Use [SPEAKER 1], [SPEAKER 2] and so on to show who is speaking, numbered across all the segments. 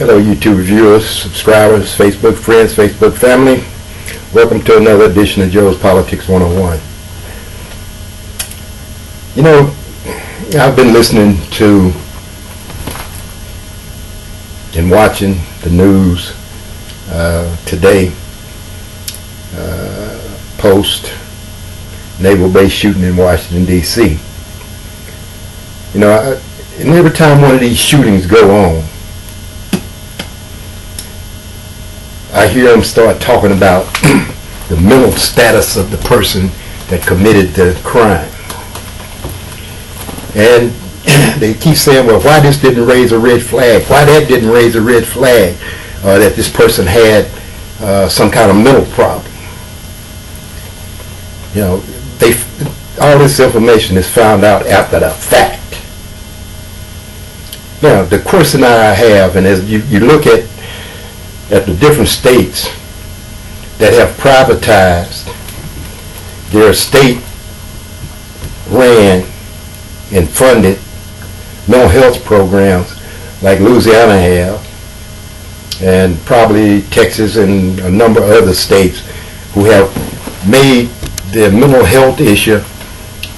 [SPEAKER 1] Hello YouTube viewers, subscribers, Facebook friends, Facebook family. Welcome to another edition of Joe's Politics 101. You know, I've been listening to and watching the news today, post naval base shooting in Washington D.C. You know, and every time one of these shootings go on, I hear them start talking about the mental status of the person that committed the crime. And they keep saying, well, why this didn't raise a red flag? Why that didn't raise a red flag? That this person had some kind of mental problem. You know, all this information is found out after the fact. Now, the question I have, and as you look at the different states that have privatized their state-ran and funded mental health programs like Louisiana have, and probably Texas and a number of other states who have made their mental health issue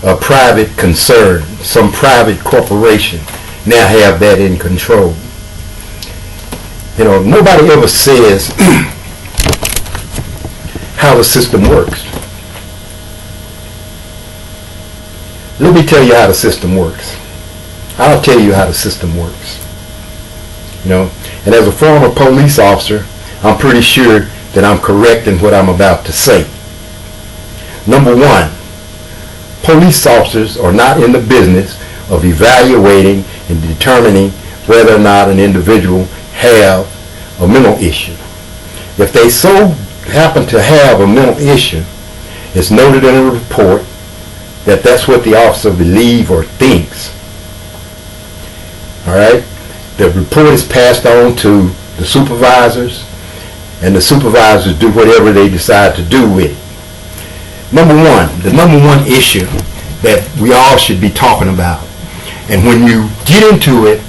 [SPEAKER 1] a private concern. Some private corporation now have that in control. You know, nobody ever says how the system works. Let me tell you how the system works. I'll tell you how the system works. You know, and as a former police officer, I'm pretty sure that I'm correct in what I'm about to say. Number one, police officers are not in the business of evaluating and determining whether or not an individual have a mental issue. If they so happen to have a mental issue, it's noted in a report that that's what the officer believes or thinks. All right? The report is passed on to the supervisors, and the supervisors do whatever they decide to do with it. Number one, the number one issue that we all should be talking about, and when you get into it,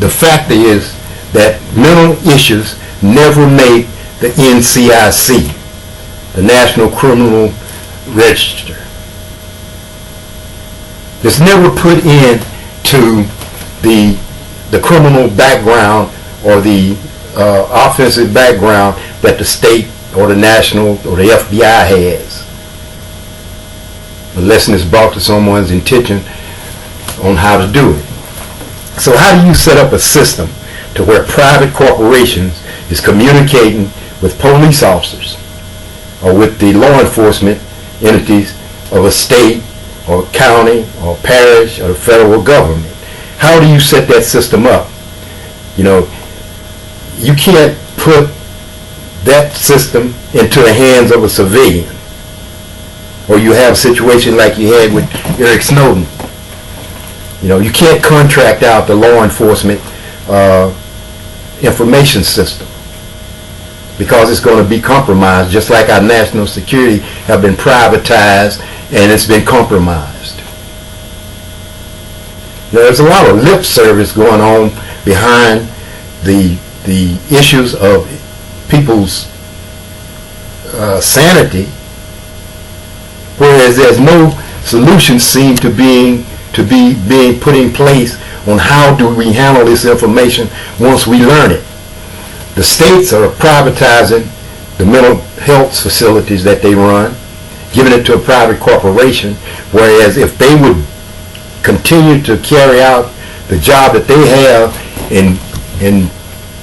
[SPEAKER 1] the fact is that mental issues never make the NCIC, the National Criminal Register. It's never put into the criminal background or the offensive background that the state or the national or the FBI has, unless it's brought to someone's attention on how to do it. So how do you set up a system to where private corporations is communicating with police officers or with the law enforcement entities of a state or county or parish or the federal government? How do you set that system up? You know, you can't put that system into the hands of a civilian, or you have a situation like you had with Eric Snowden. You know, you can't contract out the law enforcement information system, because it's going to be compromised, just like our national security have been privatized and it's been compromised. Now, there's a lot of lip service going on behind the issues of people's sanity, whereas there's no solution seem to be being put in place on how do we handle this information once we learn it. The states are privatizing the mental health facilities that they run, giving it to a private corporation, whereas if they would continue to carry out the job that they have in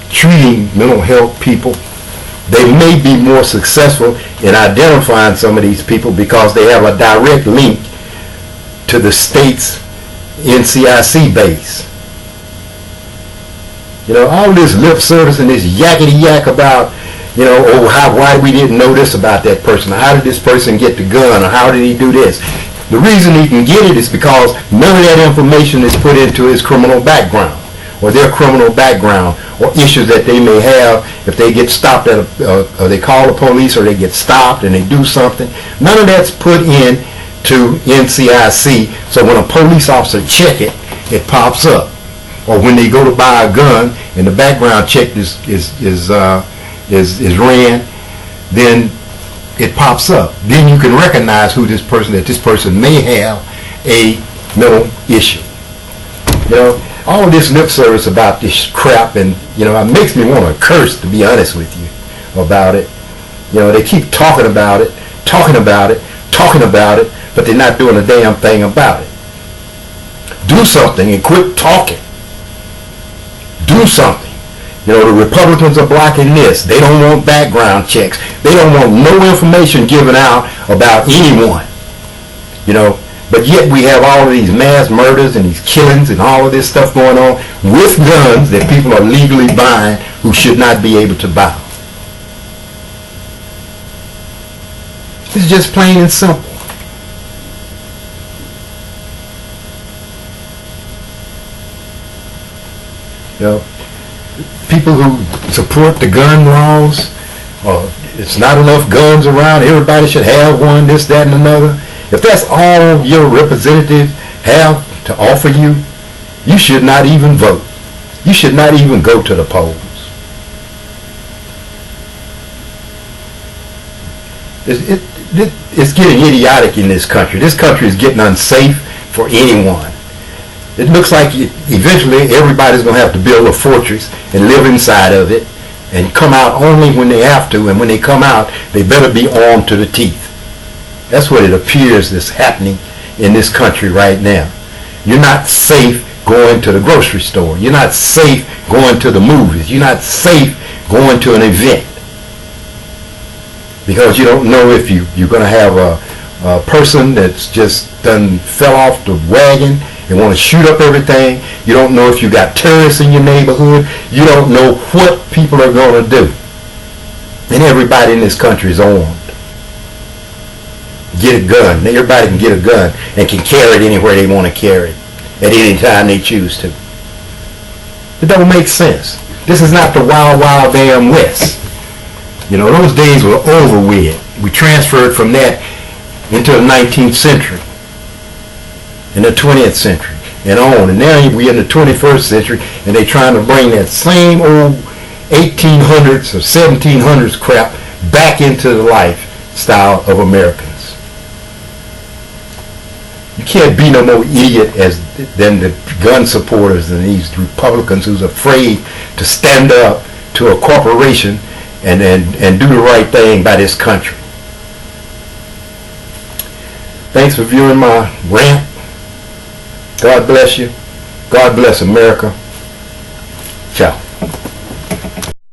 [SPEAKER 1] treating mental health people, they may be more successful in identifying some of these people because they have a direct link to the state's NCIC base. You know, all this lip service and this yakety yak about, you know, oh, why we didn't know this about that person? How did this person get the gun? Or how did he do this? The reason he can get it is because none of that information is put into his criminal background or their criminal background or issues that they may have if they get stopped at or they call the police or they get stopped and they do something. None of that's put in to NCIC, so when a police officer check it, it pops up. or when they go to buy a gun and the background check is ran, then it pops up. Then you can recognize who this person may have a mental issue. You know, all this lip service about this crap, and you know, it makes me want to curse, to be honest with you, about it. You know, they keep talking about it, but they're not doing a damn thing about it. Do something and quit talking. Do something. You know, the Republicans are blocking this. They don't want background checks. They don't want no information given out about anyone. You know, but yet we have all of these mass murders and these killings and all of this stuff going on with guns that people are legally buying who should not be able to buy. It's just plain and simple. You know, people who support the gun laws, it's not enough guns around, everybody should have one, this, that, and another. If that's all your representatives have to offer you, you should not even vote. You should not even go to the polls. It's getting idiotic in this country. This country is getting unsafe for anyone. It looks like eventually everybody's going to have to build a fortress and live inside of it and come out only when they have to, and when they come out, they better be armed to the teeth. That's what it appears is happening in this country right now. You're not safe going to the grocery store. You're not safe going to the movies. You're not safe going to an event. Because you don't know if you're going to have a person that's just fell off the wagon and want to shoot up everything. You don't know if you got terrorists in your neighborhood. You don't know what people are going to do. And everybody in this country is armed. Get a gun. Everybody can get a gun and can carry it anywhere they want to carry it at any time they choose to. It don't make sense. This is not the wild, wild damn West. You know, those days were over with. We transferred from that into the 19th century and the 20th century and on. And now we're in the 21st century and they're trying to bring that same old 1800s or 1700s crap back into the lifestyle of Americans. You can't be no more idiot than the gun supporters and these Republicans who's afraid to stand up to a corporation and do the right thing by this country. Thanks for viewing my rant. God bless you. God bless America. Ciao.